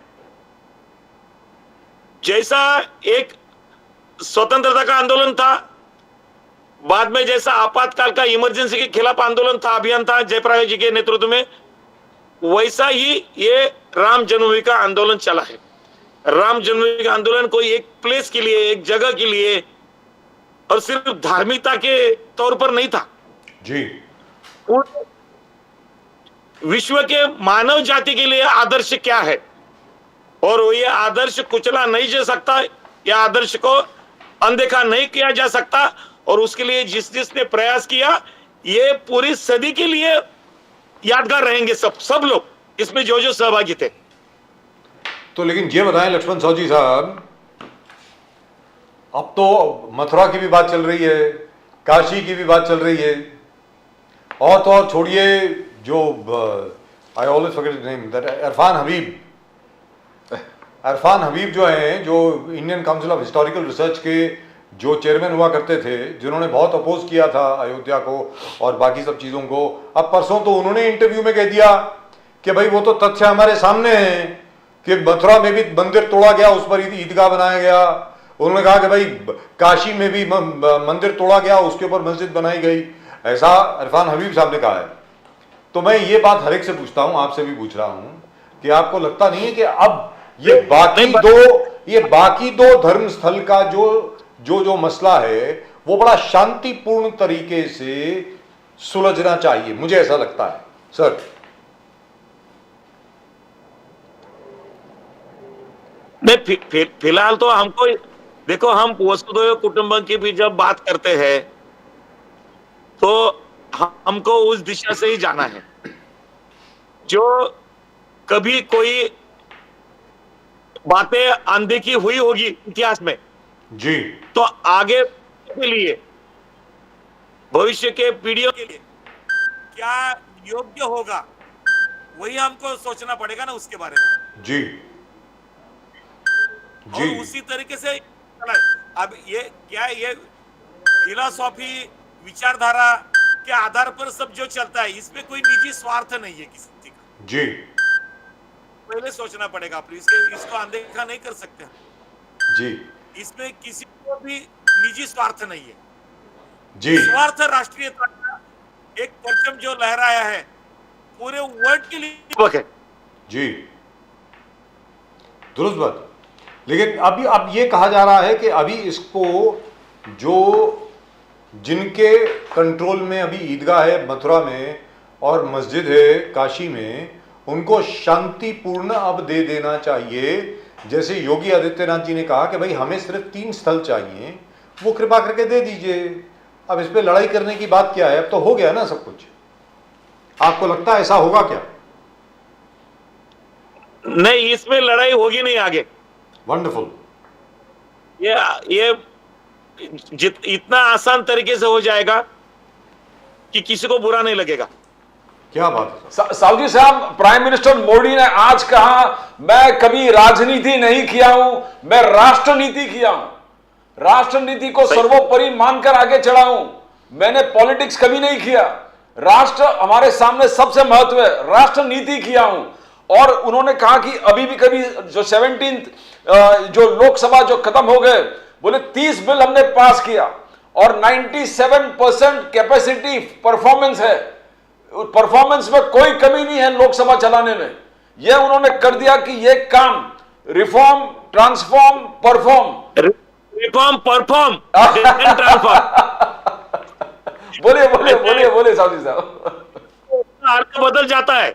जैसा एक स्वतंत्रता का आंदोलन था, बाद में जैसा आपातकाल का इमरजेंसी के खिलाफ आंदोलन था, अभियान था जयप्रकाश जी के नेतृत्व में, वैसा ही ये राम जन्मभूमि का आंदोलन चला है। राम जन्मभूमि का आंदोलन कोई एक प्लेस के लिए, एक जगह के लिए और सिर्फ धार्मिकता के तौर पर नहीं था। जी, विश्व के मानव जाति के लिए आदर्श क्या है, और ये आदर्श कुचला नहीं जा सकता, यह आदर्श को अनदेखा नहीं किया जा सकता। और उसके लिए जिसने प्रयास किया, ये पूरी सदी के लिए यादगार रहेंगे सब लोग, इसमें जो जो सहभागी थे। तो लेकिन ये बताएं लक्ष्मण साहू जी साहब, अब तो मथुरा की भी बात चल रही है, काशी की भी बात चल रही है, और तो और छोड़िए जो I always forget his name, that Irfan Habib जो हैं, जो Indian council of historical research के जो चेयरमैन हुआ करते थे, जिन्होंने बहुत अपोज किया था अयोध्या को और बाकी सब चीज़ों को, अब परसों तो उन्होंने इंटरव्यू में कह दिया कि भाई वो तो तथ्य हमारे सामने हैं कि मथुरा में भी मंदिर तोड़ा गया, उस पर ईदगाह बनाया गया। उन्होंने कहा कि भाई काशी में भी मंदिर तोड़ा गया, उसके ऊपर मस्जिद बनाई गई, ऐसा इरफान हबीब साहब ने कहा है। तो मैं ये बात हर एक से पूछता हूं, आपसे भी पूछ रहा हूं कि आपको लगता नहीं है कि अब ये बाकी दो धर्म स्थल का जो मसला है वो बड़ा शांतिपूर्ण तरीके से सुलझना चाहिए, मुझे ऐसा लगता है सर। नहीं, फिलहाल तो हमको देखो, हम वसुधैव कुटुंबकम की भी जब बात करते हैं तो हमको उस दिशा से ही जाना है। जो कभी कोई बातें अनदेखी हुई होगी इतिहास में जी, तो आगे के लिए, भविष्य के पीढ़ियों के लिए क्या योग्य होगा, वही हमको सोचना पड़ेगा ना उसके बारे में। जी जी, और उसी तरीके से अब ये क्या, ये फिलॉसफी, विचारधारा के आधार पर सब जो चलता है, इसमें कोई निजी स्वार्थ नहीं है किसी का। जी पहले सोचना पड़ेगा, इसको अनदेखा नहीं कर सकते जी, इसमें किसी को भी निजी स्वार्थ नहीं है। जी, स्वार्थ राष्ट्रीयता का एक परचम जो लहराया है पूरे वर्ल्ड के लिए है। जी, दुरुस्त बात। लेकिन अभी अब ये कहा जा रहा है कि अभी इसको जो जिनके कंट्रोल में अभी ईदगाह है मथुरा में और मस्जिद है काशी में, उनको शांतिपूर्ण अब दे देना चाहिए। जैसे योगी आदित्यनाथ जी ने कहा कि भाई हमें सिर्फ 3 स्थल चाहिए, वो कृपा करके दे दीजिए। अब इस पे लड़ाई करने की बात क्या है, अब तो हो गया ना सब कुछ। आपको लगता है ऐसा होगा क्या? नहीं, इसमें लड़ाई होगी नहीं आगे। वंडरफुल। ये इतना आसान तरीके से हो जाएगा कि किसी को बुरा नहीं लगेगा। क्या बात है साहू जी साहब, प्राइम मिनिस्टर मोदी ने आज कहा मैं कभी राजनीति नहीं किया हूं, मैं राष्ट्रनीति किया हूं, राष्ट्रनीति को सर्वोपरि मानकर आगे चढ़ा हूं, मैंने पॉलिटिक्स कभी नहीं किया, राष्ट्र हमारे सामने सबसे महत्व है, राष्ट्रनीति किया हूं। और उन्होंने कहा कि अभी भी कभी जो 17 जो लोकसभा जो खत्म हो गए, बोले 30 बिल हमने पास किया और 97% कैपेसिटी परफॉर्मेंस है, परफॉर्मेंस में कोई कमी नहीं है लोकसभा चलाने में। यह उन्होंने कर दिया कि यह काम reform, transform, perform, reform, perform, बोलिए बोलिए बोलिए बोलिए साहब जी साहब, अर्थ बदल जाता है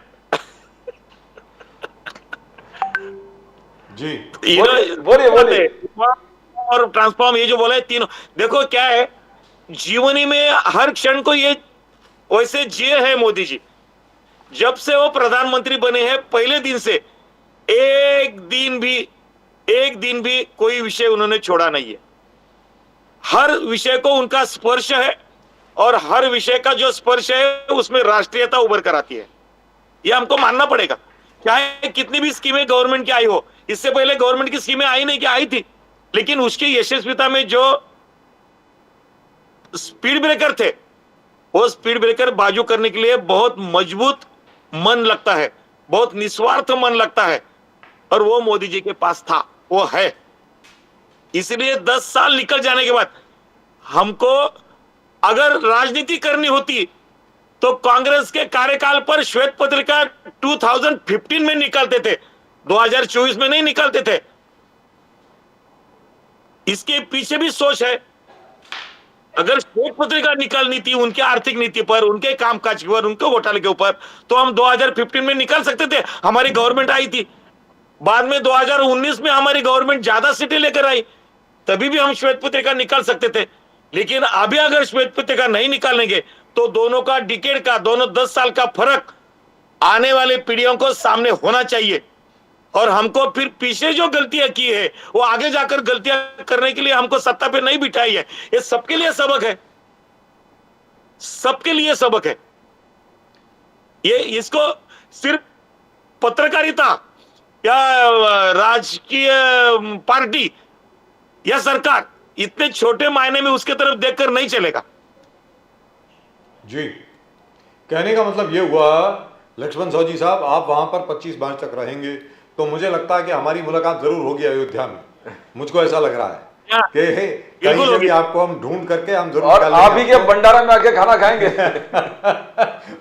जी। बोलिए बोलिए। और ट्रांसफॉर्म, ये जो बोला है तीनों, देखो क्या है, जीवनी में हर क्षण को ये वैसे जिए है मोदी जी। जब से वो प्रधानमंत्री बने हैं, पहले दिन से एक दिन भी कोई विषय उन्होंने छोड़ा नहीं है। हर विषय को उनका स्पर्श है और हर विषय का जो स्पर्श है उसमें राष्ट्रीयता उभर कर आती है। ये हमको मानना पड़ेगा। चाहे कितनी भी स्कीमें गवर्नमेंट की आई हो, इससे पहले गवर्नमेंट की स्कीमें आई नहीं कि आई थी, लेकिन उसकी यशस्विता में जो स्पीड ब्रेकर थे, वो स्पीड ब्रेकर बाजू करने के लिए बहुत मजबूत मन लगता है, बहुत निस्वार्थ मन लगता है, और वो मोदी जी के पास था, वो है। इसलिए 10 साल निकल जाने के बाद हमको अगर राजनीति करनी होती तो कांग्रेस के कार्यकाल पर श्वेत पत्रिका 2015 में निकालते थे, 2024 में नहीं निकालते थे। इसके पीछे भी सोच है। अगर श्वेत पत्रिका निकालनी थी उनके आर्थिक नीति पर, उनके कामकाज पर, उनके घोटाले के ऊपर, तो हम 2015 में निकाल सकते थे। हमारी गवर्नमेंट आई थी, बाद में 2019 में हमारी गवर्नमेंट ज्यादा सीटें लेकर आई, तभी भी हम श्वेत पत्रिका निकाल सकते थे। लेकिन अभी अगर श्वेत पत्रिका नहीं निकालेंगे तो दोनों का डिकेड का, दोनों 10 साल का फर्क आने वाले पीढ़ियों को सामने होना चाहिए। और हमको फिर पीछे जो गलतियां की है वो आगे जाकर गलतियां करने के लिए हमको सत्ता पे नहीं बिठाई है। ये सबके लिए सबक है, सबके लिए सबक है। ये इसको सिर्फ पत्रकारिता या राजकीय पार्टी या सरकार इतने छोटे मायने में उसके तरफ देखकर नहीं चलेगा। जी, कहने का मतलब ये हुआ लक्ष्मण साहू जी साहब, आप वहां पर 25 मार्च तक रहेंगे तो मुझे लगता है कि हमारी मुलाकात जरूर होगी अयोध्या में। मुझको ऐसा लग रहा है कि कहीं से भी आपको हम ढूंढ करके हम जरूर और आप ही के भंडारा में आके खाना खाएंगे।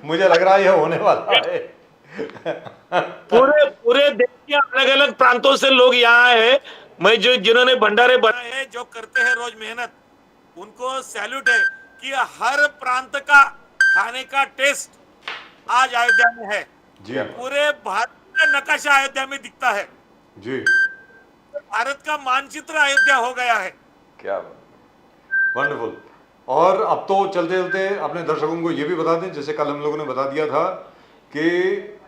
मुझे लग रहा है ये होने वाला है। पूरे देश के अलग अलग प्रांतों से लोग यहाँ है। मैं जिन्होंने भंडारे बनाए हैं, जो करते हैं रोज मेहनत, उनको सैल्यूट है कि हर प्रांत का खाने का टेस्ट आज अयोध्या में है। जी, पूरे भारत का नक्शा अयोध्या में दिखता है। जी, भारत का मानचित्र अयोध्या हो गया है। क्या वंडरफुल। और अब तो चलते चलते अपने दर्शकों को ये भी बता दें, जैसे कल हम लोगों ने बता दिया था कि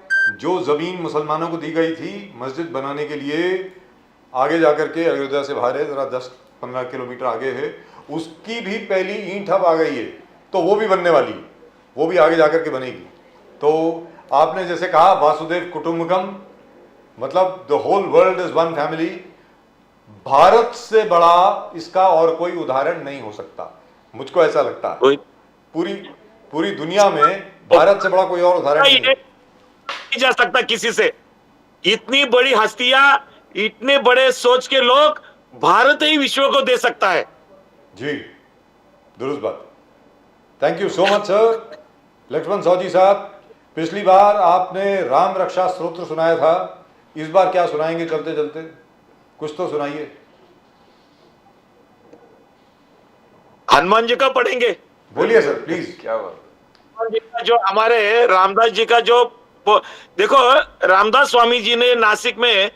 जो जमीन मुसलमानों को दी गई थी मस्जिद बनाने के लिए, आगे जाकर के अयोध्या से बाहर है, जरा 10-15 किलोमीटर आगे है, उसकी भी पहली ईंट अब आ गई है, तो वो भी बनने वाली है, वो भी आगे जाकर के बनेगी। तो आपने जैसे कहा वासुदेव कुटुंबकम, मतलब the whole world is one family. Bharat से बड़ा इसका और कोई उदाहरण नहीं हो सकता, मुझको ऐसा लगता है। पूरी दुनिया में भारत से बड़ा कोई और उदाहरण नहीं है। नहीं जा सकता किसी से। इतनी बड़ी हस्तियां, इतने बड़े सोच के लोग भारत ही विश्व को दे सकता है। जी, दुरुस्त बात। Thank you so much sir. Lakshman Sahu ji sahab, पिछली बार आपने राम रक्षा स्तोत्र सुनाया था, इस बार क्या सुनाएंगे चलते चलते? कुछ तो सुनाइए। हनुमान जी का पढ़ेंगे। बोलिए सर प्लीज। क्या बात। हनुमान जी का जो हमारे रामदास जी का जो, देखो रामदास स्वामी जी ने नासिक में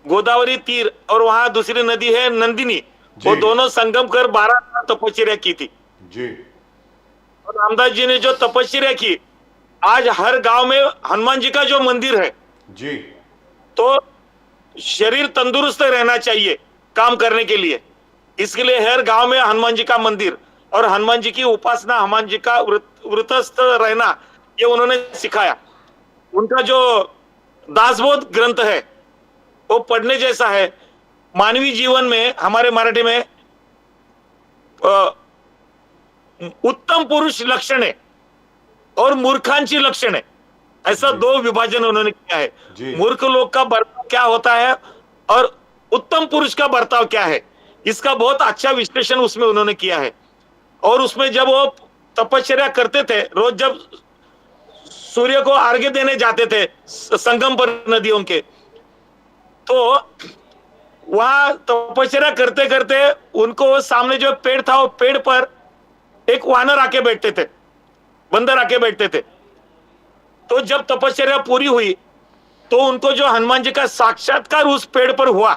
गोदावरी तीर और वहां दूसरी नदी है नंदिनी, वो दोनों संगम कर 12 साल तपस्या की थी जी। और रामदास जी ने जो तपस्या की, आज हर गांव में हनुमान जी का जो मंदिर है जी, तो शरीर तंदुरुस्त रहना चाहिए काम करने के लिए, इसके लिए हर गांव में हनुमान जी का मंदिर और हनुमान जी की उपासना, हनुमान जी का व्रतस्थ रहना, ये उन्होंने सिखाया। उनका जो दासबोध ग्रंथ है वो पढ़ने जैसा है। मानवीय जीवन में हमारे मराठी में उत्तम पुरुष लक्षणे और मूर्खांची लक्षणे, ऐसा दो विभाजन उन्होंने किया है। मूर्ख लोग का बर्ताव क्या होता है और उत्तम पुरुष का बर्ताव क्या है, इसका बहुत अच्छा विश्लेषण उसमें उन्होंने किया है। और उसमें जब वो तपस्या करते थे, रोज जब सूर्य को अर्घ्य देने जाते थे संगम पर नदियों के, तो वहां तपस्या करते करते उनको सामने जो पेड़ था, वो पेड़ पर एक वानर आके बैठते थे, बंदर आके बैठते थे। तो जब तपस्या पूरी हुई तो उनको जो हनुमान जी का साक्षात्कार उस पेड़ पर हुआ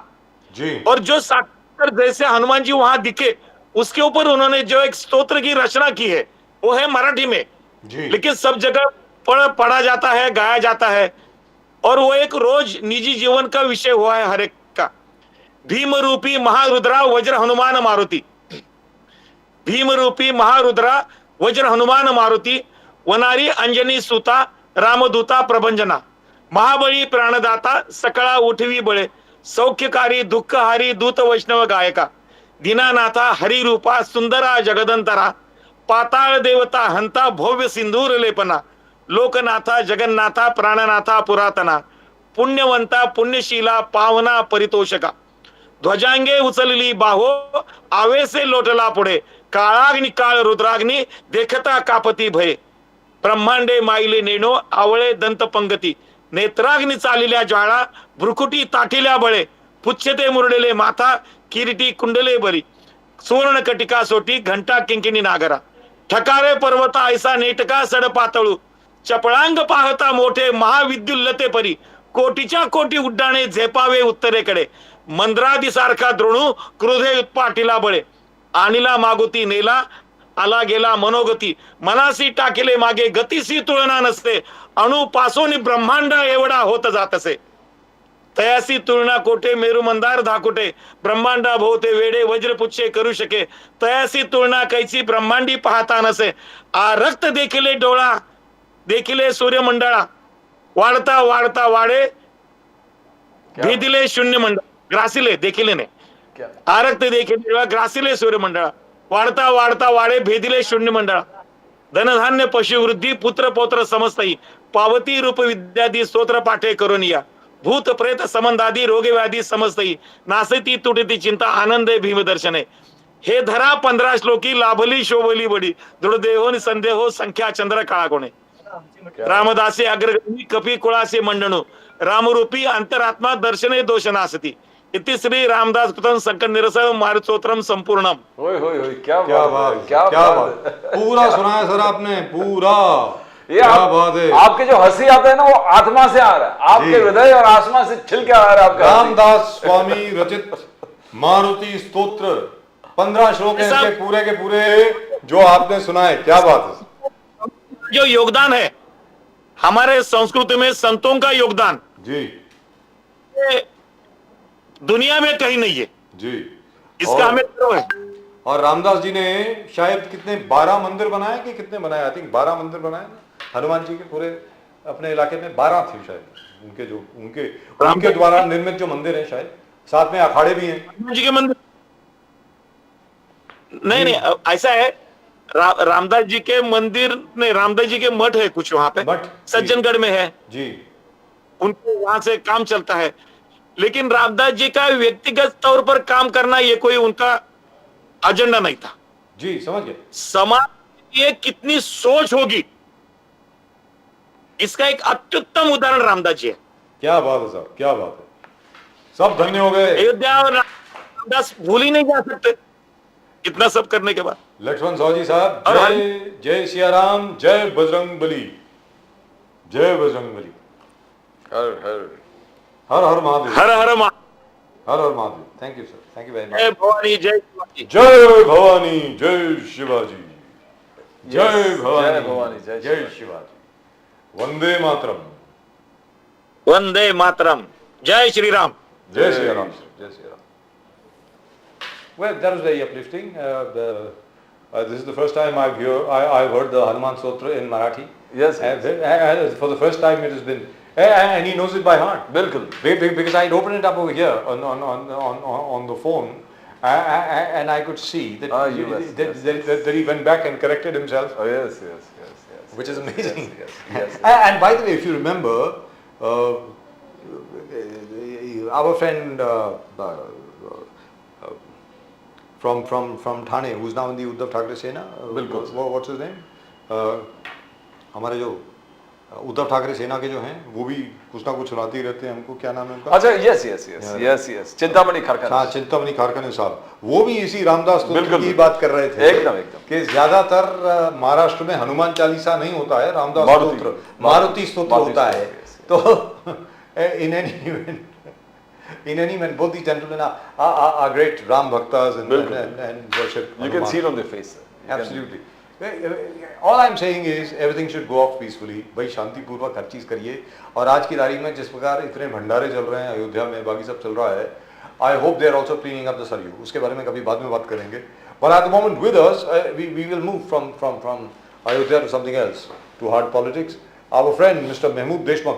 जी। और जो साक्षात्कार जैसे हनुमान जी वहां दिखे, उसके ऊपर उन्होंने जो एक स्तोत्र की रचना की है, वो है मराठी में जी। लेकिन सब जगह पढ़ा जाता है, गाया जाता है, और वो एक रोज निजी जीवन का विषय हुआ है हर एक का। भीम रूपी महारुद्रा वज्र हनुमान मारुति, भीम रूपी महारुद्रा वज्र हनुमान मारुती वनारी अंजनी सुता रामदूता प्रभंजना महाबळी प्राणदाता सकळा उठवी बळे सौख्यकारी दुःखहारी दूत वैष्णव गायका दीनानाथा हरिरूपा सुंदरा जगदंतरा पाताळ देवता हंता भव्य सिंधूर लेपना लोकनाथा जगन्नाथा प्राणनाथा पुरातना पुण्यवंता पुण्यशीला पावना परितोषका ध्वजांगे उचलली बाहो आवेसे लोटला पुढे काळाग्नी काळ रुद्राग्नी देखता कापती भय ब्रह्मांडे माईले नेणो आवळे दंत पंगती नेत्राग्नी चालिल्या ज्वाळा भ्रुकुटी ताटिल्या बळे पुच्छते मुरडेले माथा किरीटी कुंडले बरी सुवर्ण कटिका सोटी घंटा किंकिणी नागरा ठकारे पर्वता ऐसा नेटका सड पातळू चपळांग पाहता मोठे महाविद्युल्लते परी कोटीच्या कोटी उड्डाणे झेपावे उत्तरेकडे मंद्रादी सारखा द्रोणू क्रोधे उत्पाटीला बळे आणिला मागुती नेला आला गेला मनोगती मनासी टाकिले मागे गतीसी तुलना नसते अणुपासून ब्रह्मांड एवढा होत जात असे तयासी तुलना कोठे मेरू मंदार धाकुटे ब्रह्मांडा भोवते वेडे वज्रपुच्छे करू शके तयासी तुलना कैची ब्रह्मांडी पाहता नसे आ रक्त देखिले डोळा देखिले सूर्यमंडळा वाढता वाढता वाढे भेदिले शून्य मंडळ ग्रासिले देखिले ने आरक्त देखिले डोळा ग्रासिले सूर्यमंडळा वाढता वाढता वाढे भेदिले शून्य मंडळा धनधान्य पशुवृद्धी पुत्र पौत्र समस्तई पावती रूप विद्यादी स्तोत्र पाठे करून या भूत प्रेत संबंधादी रोगे व्याधी समस्तई नासती तुटती चिंता आनंदे भीमदर्शने हे धरा 15 श्लोकी लाभली शोभली बडी दृढदेहो संदेहो संख्या चंद्र काळा कोणे रामदासे अग्रगणी कपी कुळासे मंडणू रामरूपी अंतरात्मा दर्शने दोषनासती इति श्री रामदास कृतम संकट निरसन मारुतोत्रम संपूर्णम। होय होय होय क्या क्या बात है, बात, क्या क्या बात बात, पूरा सुनाया सर आपने पूरा। ये क्या बात है, आपके जो हंसी आता है ना वो आत्मा से आ रहा है, आपके हृदय और आत्मा से छिल के आ रहा है आपका हंसी। रामदास स्वामी रचित मारुति स्तोत्र 15 श्लोक हैं इसके पूरे के पूरे जो आपने सुनाए, क्या बात है। जो योगदान है हमारे संस्कृति में संतों का योगदान जी ये दुनिया में कहीं नहीं है जी, इसका हमें गर्व है। और रामदास जी ने शायद कितने 12 मंदिर बनाए कि कितने बनाए, आई थिंक 12 मंदिर बनाए ना हनुमान जी के पूरे अपने इलाके में 12 थे शायद उनके जो उनके द्वारा निर्मित जो मंदिर है, शायद साथ में अखाड़े भी हैं हनुमान जी के मंदिर नहीं ऐसा है रामदास जी के मंदिर नहीं, रामदास जी के मठ है कुछ वहां पे मठ, सज्जनगढ़ में है जी, उनके वहां से काम चलता है। लेकिन रामदास जी का व्यक्तिगत तौर पर काम करना ये कोई उनका एजेंडा नहीं था जी, समझ गए। समाज के लिए कितनी सोच होगी इसका एक अत्युत्तम उदाहरण रामदास जी है। क्या बात है साहब, क्या बात है, सब धन्य हो गए। अयोध्या और रामदास भूल ही नहीं जा सकते इतना सब करने के बाद। लक्ष्मण साहू जी साहब, और जय जय सिया राम, जय बजरंग बली, जय बजरंग बली, हर हर हर हर महादेव, हर हर महादेव, हर हर Mahadev. Thank you sir, thank you very जय मच। भवानी जय शिवाजी। जय भवानी जय शिवाजी, जय जय भवानी भवानी, जय जय शिवाजी, वंदे मातरम, वंदे मातरम, जय श्री राम। जय सिया राम, जय Siya Ram. Well, that was very uplifting. This is the first time I've heard the Hanuman Sutra in Marathi. Yes, For the first time it has been, and he knows it by heart. बिल्कुल, Because I'd open it up over here on the phone, and I could see that that he went back and corrected himself, oh yes, which is amazing. yes. And by the way, if you remember, our friend from Thane, who's now in the Uddhav Thackeray Sena, बिल्कुल। what's his name? हमारे जो उद्धव ठाकरे सेना के जो हैं वो भी कुछ ना कुछ सुनाते ही रहते हैं हमको, क्या नाम है उनका? अच्छा, यस, चिंतामणि खरखर। हाँ, चिंतामणि खारकन साहब, वो भी इसी रामदास स्तोत्र बिल्कुल, की बात कर रहे थे। एकदम कि ज्यादातर महाराष्ट्र में हनुमान चालीसा नहीं होता है, रामदास स्तोत्र, मारुति स्तोत्र होता है। तो in any event, both these gentlemen are great Ram bhaktas and worship You Hanuman. can see it on their face. Absolutely. All I'm saying is everything should go off peacefully. भाई शांति पूर्वक हर चीज करिए। और आज की तारीख में जिस प्रकार इतने भंडारे चल रहे हैं अयोध्या में, बाकी सब चल रहा है, I hope they are also cleaning up the Saryu, उसके बारे में कभी बाद में बात करेंगे. But at the moment with us we will move from Ayodhya to something else, to hard politics. Our friend mister Mahmood Deshmukh